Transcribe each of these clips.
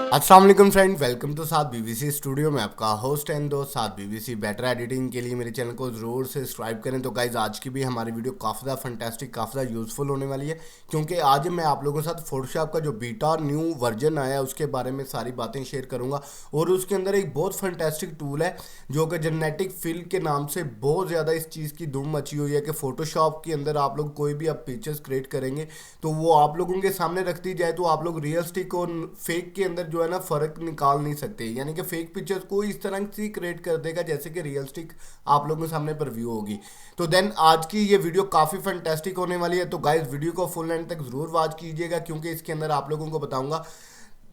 अस्सलाम वालेकुम friend, welcome to साथ बीबीसी स्टूडियो में आपका होस्ट एंड दोस्त साथ बीबीसी। बेटर एडिटिंग के लिए मेरे चैनल को ज़रूर से सब्सक्राइब करें। तो गाइज आज की भी हमारी वीडियो काफ़ी ज़्यादा फंटेस्टिक, काफ़ी ज़्यादा यूज़फुल होने वाली है, क्योंकि आज मैं आप लोगों के साथ फोटोशॉप का जो बीटा न्यू वर्जन आया है उसके बारे में सारी बातें शेयर करूँगा। और उसके अंदर एक बहुत फंटेस्टिक टूल है जो कि जेनेटिक फिल के नाम से बहुत ज़्यादा इस चीज़ की धूम मची हुई है कि फोटोशॉप के अंदर आप लोग कोई भी आप पिक्चर्स क्रिएट करेंगे तो वो आप लोगों के सामने रख दी जाए तो आप लोग रियलिस्टिक और फेक के अंदर जो है ना फ़र्क निकाल नहीं सकते। यानी कि फेक पिक्चर्स को इस तरह से क्रिएट कर देगा जैसे कि रियलिस्टिक आप लोगों के सामने पर व्यू होगी। तो देन आज की ये वीडियो काफ़ी फैंटास्टिक होने वाली है। तो गाइस वीडियो को फुल एंड तक ज़रूर वॉच कीजिएगा, क्योंकि इसके अंदर आप लोगों को बताऊंगा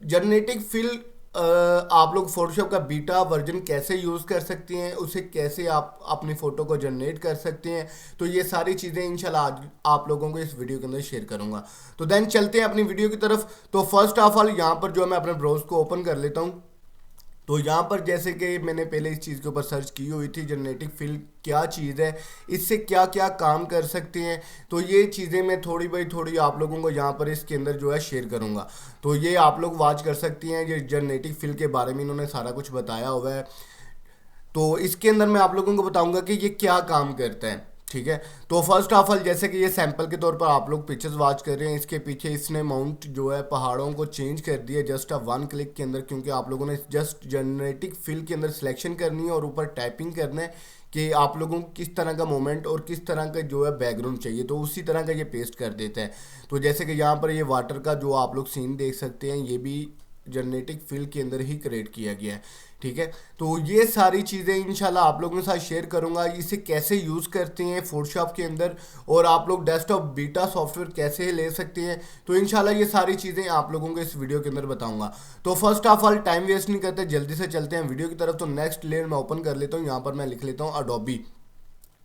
जनरेटिक फिल आप लोग फोटोशॉप का बीटा वर्जन कैसे यूज़ कर सकते हैं, उसे कैसे आप अपनी फ़ोटो को जनरेट कर सकते हैं। तो ये सारी चीज़ें इंशाल्लाह आज आप लोगों को इस वीडियो के अंदर शेयर करूंगा। तो देन चलते हैं अपनी वीडियो की तरफ। तो फर्स्ट ऑफ ऑल यहाँ पर जो है मैं अपने ब्राउज़र को ओपन कर लेता हूँ। तो यहाँ पर जैसे कि मैंने पहले इस चीज़ के ऊपर सर्च की हुई थी, जेनेटिक फिल क्या चीज़ है, इससे क्या क्या काम कर सकते हैं, तो ये चीज़ें मैं थोड़ी बाई थोड़ी आप लोगों को यहाँ पर इसके अंदर जो है शेयर करूँगा। तो ये आप लोग वॉच कर सकती हैं, ये जेनेटिक फिल के बारे में इन्होंने सारा कुछ बताया हुआ है। तो इसके अंदर मैं आप लोगों को बताऊंगा कि ये क्या काम करता है। ठीक है, तो फर्स्ट ऑफ ऑल जैसे कि ये सैंपल के तौर पर आप लोग पिक्चर्स वॉच कर रहे हैं, इसके पीछे इसने माउंट जो है पहाड़ों को चेंज कर दिया जस्ट वन क्लिक के अंदर, क्योंकि आप लोगों ने जस्ट जेनेटिक फिल के अंदर सिलेक्शन करनी है और ऊपर टाइपिंग करना है कि आप लोगों को किस तरह का मोमेंट और किस तरह का जो है बैकग्राउंड चाहिए, तो उसी तरह का ये पेस्ट कर देता है। तो जैसे कि यहाँ पर ये वाटर का जो आप लोग सीन देख सकते हैं, ये भी जेनेटिक फिल के अंदर ही क्रिएट किया गया है। ठीक है, तो ये सारी चीज़ें इंशाल्लाह आप लोगों के साथ शेयर करूंगा, इसे कैसे यूज़ करते हैं फोटोशॉप के अंदर और आप लोग डेस्कटॉप बीटा सॉफ्टवेयर कैसे ले सकते हैं। तो इंशाल्लाह ये सारी चीज़ें आप लोगों को इस वीडियो के अंदर बताऊंगा। तो first of all time waste नहीं करते, जल्दी से चलते हैं वीडियो की तरफ। तो नेक्स्ट लेयर मैं ओपन कर लेता हूँ, यहाँ पर मैं लिख लेता हूँ अडोबी।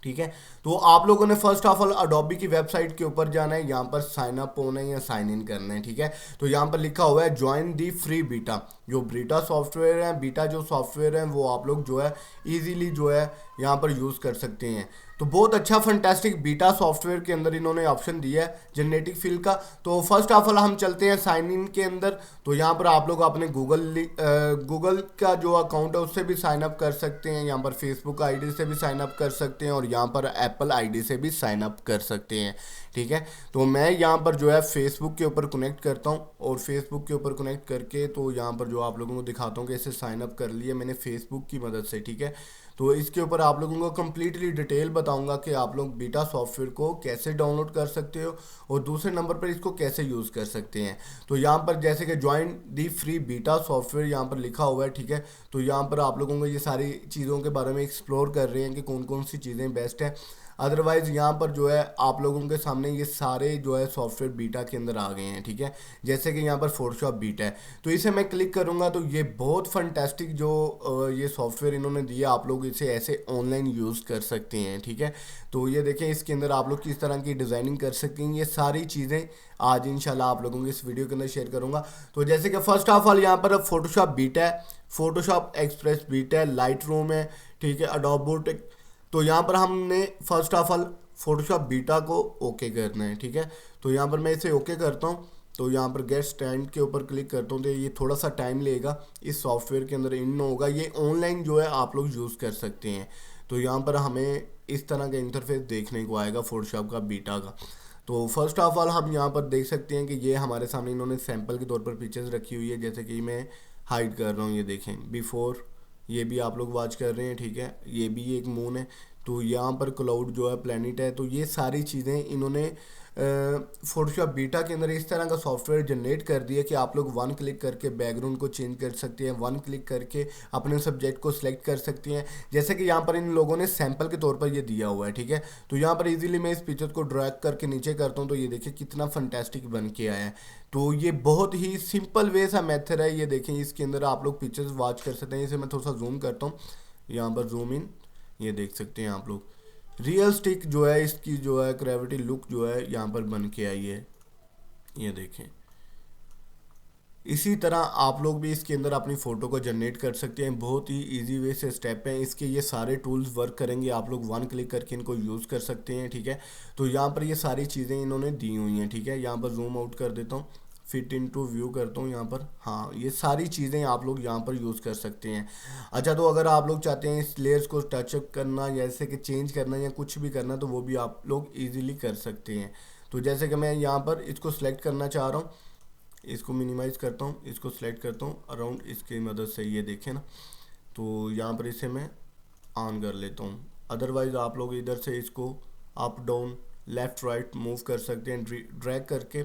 ठीक है, तो आप लोगों ने फर्स्ट ऑफ ऑल अडोबी की वेबसाइट के ऊपर जाना है, यहाँ पर साइन अप होना है या साइन इन करना है। ठीक है, तो यहाँ पर लिखा हुआ है ज्वाइन दी फ्री बीटा। जो बीटा सॉफ्टवेयर है, बीटा जो सॉफ्टवेयर है वो आप लोग जो है इजीली जो है यहाँ पर यूज़ कर सकते हैं। तो बहुत अच्छा फंटेस्टिक बीटा सॉफ्टवेयर के अंदर इन्होंने ऑप्शन दिया है जेनेटिक फिल का। तो फर्स्ट ऑफ ऑल हम चलते हैं साइन इन के अंदर। तो यहाँ पर आप लोग अपने गूगल का जो अकाउंट है उससे भी साइन अप कर सकते हैं, यहाँ पर फेसबुक आईडी से भी साइन अप कर सकते हैं और यहाँ पर एप्पल आईडी से भी साइन अप कर सकते हैं। ठीक है, तो मैं यहाँ पर जो है फेसबुक के ऊपर कनेक्ट करता हूँ और फेसबुक के ऊपर कनेक्ट करके तो यहाँ पर जो आप लोगों को दिखाता हूँ कि इसे साइन अप कर लिया मैंने फेसबुक की मदद से। ठीक है, तो इसके ऊपर आप लोगों को कम्प्लीटली डिटेल बताऊंगा कि आप लोग बीटा सॉफ्टवेयर को कैसे डाउनलोड कर सकते हो और दूसरे नंबर पर इसको कैसे यूज़ कर सकते हैं। तो यहाँ पर जैसे कि join the free beta software यहाँ पर लिखा हुआ है। ठीक है, तो यहाँ पर आप लोगों को ये सारी चीज़ों के बारे में एक्सप्लोर कर रहे हैं कि कौन कौन सी चीज़ें बेस्ट है। अदरवाइज़ यहाँ पर जो है आप लोगों के सामने ये सारे जो है सॉफ्टवेयर बीटा के अंदर आ गए हैं। ठीक है, जैसे कि यहाँ पर फोटोशॉप बीटा है, तो इसे मैं क्लिक करूँगा तो ये बहुत फंटेस्टिक जो ये सॉफ्टवेयर इन्होंने दिया, आप लोग इसे ऐसे ऑनलाइन यूज़ कर सकते हैं। ठीक है, तो ये देखें इसके अंदर आप लोग किस तरह की डिज़ाइनिंग कर सकते हैं, ये सारी चीज़ें आज इंशाल्लाह आप लोगों को इस वीडियो के अंदर शेयर करूँगा। तो जैसे कि फर्स्ट ऑफ ऑल यहाँ पर फोटोशॉप बीटा है, फोटोशॉप एक्सप्रेस बीटा है, लाइट रूम है। ठीक है, अडोबे। तो यहाँ पर हमने first of all Photoshop beta को ओके करना है। ठीक है, तो यहाँ पर मैं इसे ओके करता हूँ। तो यहाँ पर गेट स्टैंड के ऊपर क्लिक करता हूँ तो ये थोड़ा सा टाइम लेगा, इस सॉफ्टवेयर के अंदर इन होगा, ये ऑनलाइन जो है आप लोग यूज़ कर सकते हैं। तो यहाँ पर हमें इस तरह का इंटरफेस देखने को आएगा फोटोशॉप का बीटा का। तो फर्स्ट ऑफ ऑल हम यहाँ पर देख सकते हैं कि ये हमारे सामने इन्होंने सैंपल के तौर पर पिक्चर्स रखी हुई है, जैसे कि मैं हाइड कर रहा हूँ, ये देखें बिफोर, ये भी आप लोग वॉच कर रहे हैं। ठीक है, ये भी एक मून है, तो यहाँ पर क्लाउड जो है प्लेनेट है। तो ये सारी चीज़ें इन्होंने फोटोशॉप बीटा के अंदर इस तरह का सॉफ्टवेयर जनरेट कर दिया कि आप लोग वन क्लिक करके बैकग्राउंड को चेंज कर सकते हैं, वन क्लिक करके अपने सब्जेक्ट को सिलेक्ट कर सकते हैं, जैसे कि यहाँ पर इन लोगों ने सैंपल के तौर पर ये दिया हुआ है। ठीक है, तो यहाँ पर इजीली मैं इस पिक्चर को ड्रैग करके नीचे करता हूँ तो ये देखिए कितना फंटेस्टिक बन के आया है। तो ये बहुत ही सिंपल वे सा मेथड है, ये देखें इसके अंदर आप लोग पिक्चर्स वॉच कर सकते हैं। इसे मैं थोड़ा सा जूम करता हूँ, यहाँ पर जूम इन, ये देख सकते हैं आप लोग रियल स्टिक जो है इसकी जो है ग्रेविटी लुक जो है यहाँ पर बन के आई है, ये देखें। इसी तरह आप लोग भी इसके अंदर अपनी फ़ोटो को जनरेट कर सकते हैं, बहुत ही इजी वे से स्टेप हैं इसके, ये सारे टूल्स वर्क करेंगे, आप लोग वन क्लिक करके इनको यूज़ कर सकते हैं। ठीक है, तो यहाँ पर ये सारी चीज़ें इन्होंने दी हुई हैं। ठीक है, यहाँ पर जूम आउट कर देता हूँ, फिट इनटू व्यू करता हूँ यहाँ पर। हाँ, ये सारी चीज़ें आप लोग यहाँ पर यूज़ कर सकते हैं। अच्छा, तो अगर आप लोग चाहते हैं इस लेयर्स को टचअप करना, जैसे कि चेंज करना या कुछ भी करना, तो वो भी आप लोग इजीली कर सकते हैं। तो जैसे कि मैं यहाँ पर इसको सिलेक्ट करना चाह रहा हूँ, इसको मिनिमाइज़ करता हूँ, इसको सिलेक्ट करता हूँ अराउंड, इसकी मदद से ये देखें ना, तो यहाँ पर इसे मैं ऑन कर लेता हूँ। अदरवाइज़ आप लोग इधर से इसको up down left right move कर सकते हैं ड्रैग करके।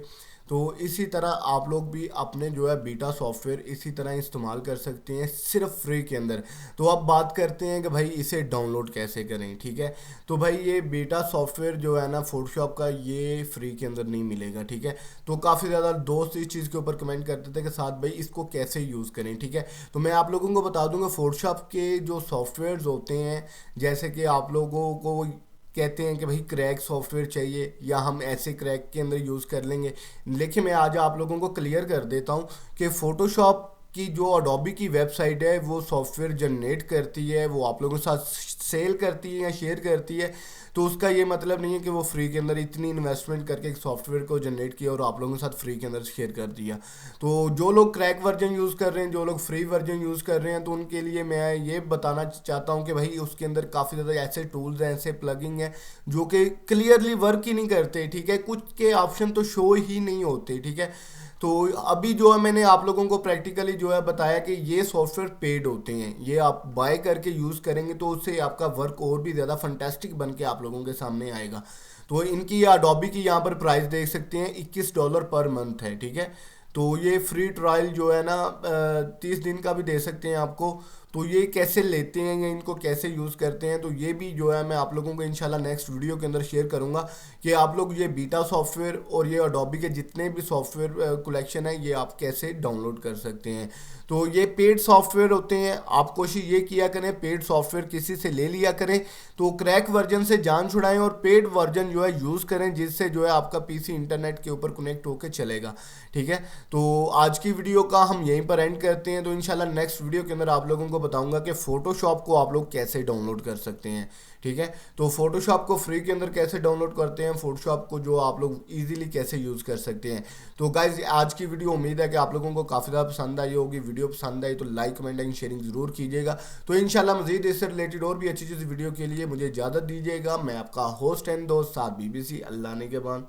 तो इसी तरह आप लोग भी अपने जो है बीटा सॉफ्टवेयर इसी तरह इस्तेमाल कर सकते हैं सिर्फ फ्री के अंदर। तो अब बात करते हैं कि भाई इसे डाउनलोड कैसे करें। ठीक है, तो भाई ये बीटा सॉफ्टवेयर जो है ना फोटोशॉप का, ये फ्री के अंदर नहीं मिलेगा। ठीक है, तो काफ़ी ज़्यादा दोस्त इस चीज़ के ऊपर कमेंट करते थे कि साथ भाई इसको कैसे यूज़ करें। ठीक है, तो मैं आप लोगों को बता दूंगा फोटोशॉप के जो सॉफ्टवेयर्स होते हैं, जैसे कि आप लोगों को कहते हैं कि भाई क्रैक सॉफ्टवेयर चाहिए या हम ऐसे क्रैक के अंदर यूज़ कर लेंगे। लेकिन मैं आज आप लोगों को क्लियर कर देता हूँ कि फ़ोटोशॉप की जो अडोबी की वेबसाइट है वो सॉफ्टवेयर जनरेट करती है, वो आप लोगों के साथ सेल करती है या शेयर करती है। तो उसका ये मतलब नहीं है कि वो फ्री के अंदर इतनी इन्वेस्टमेंट करके एक सॉफ्टवेयर को जनरेट किया और आप लोगों के साथ फ्री के अंदर शेयर कर दिया। तो जो लोग क्रैक वर्जन यूज़ कर रहे हैं, जो लोग फ्री वर्जन यूज़ कर रहे हैं, तो उनके लिए मैं ये बताना चाहता हूँ कि भाई उसके अंदर काफ़ी ज़्यादा ऐसे टूल्स हैं, ऐसे प्लगिंग हैं जो कि क्लियरली वर्क ही नहीं करते। ठीक है, कुछ के ऑप्शन तो शो ही नहीं होते। ठीक है, तो अभी जो है मैंने आप लोगों को प्रैक्टिकली जो है बताया कि ये सॉफ्टवेयर पेड होते हैं, ये आप बाय करके यूज़ करेंगे तो उससे आपका वर्क और भी ज़्यादा फंटेस्टिक बन के आप लोगों के सामने आएगा। तो इनकी अडोबी की यहाँ पर प्राइस देख सकते हैं, $21 पर मंथ है। ठीक है, तो ये फ्री ट्रायल जो है ना 30 दिन का भी दे सकते हैं आपको। तो ये कैसे लेते हैं या इनको कैसे यूज़ करते हैं, तो ये भी जो है मैं आप लोगों को इंशाल्लाह नेक्स्ट वीडियो के अंदर शेयर करूंगा कि आप लोग ये बीटा सॉफ्टवेयर और ये अडोबी के जितने भी सॉफ्टवेयर कलेक्शन है ये आप कैसे डाउनलोड कर सकते हैं। तो ये पेड सॉफ्टवेयर होते हैं, आप कोशिश ये किया करें पेड सॉफ्टवेयर किसी से ले लिया करें, तो क्रैक वर्जन से जान छुड़ाएं और पेड वर्जन जो है यूज़ करें, जिससे जो है आपका पीसी इंटरनेट के ऊपर कनेक्ट होकर चलेगा। ठीक है, तो आज की वीडियो का हम यहीं पर एंड करते हैं। तो इंशाल्लाह नेक्स्ट वीडियो के अंदर आप लोगों को बताऊंगा कि फोटोशॉप को आप लोग कैसे डाउनलोड कर सकते हैं। ठीक है, तो फोटोशॉप को फ्री के अंदर कैसे डाउनलोड करते हैं, फोटोशॉप को जो आप लोग इजीली कैसे यूज़ कर सकते हैं। तो गाइज आज की वीडियो उम्मीद है कि आप लोगों को काफ़ी ज़्यादा पसंद आई होगी। वीडियो पसंद आई तो लाइक कमेंट एंड शेयरिंग ज़रूर कीजिएगा। तो इंशाल्लाह मज़ीद इससे रिलेटेड और भी अच्छी चीज़ वीडियो के लिए मुझे इजाज़त दीजिएगा। मैं आपका होस्ट एंड दोस्त साद BBC, अल्लाह ने के बाद।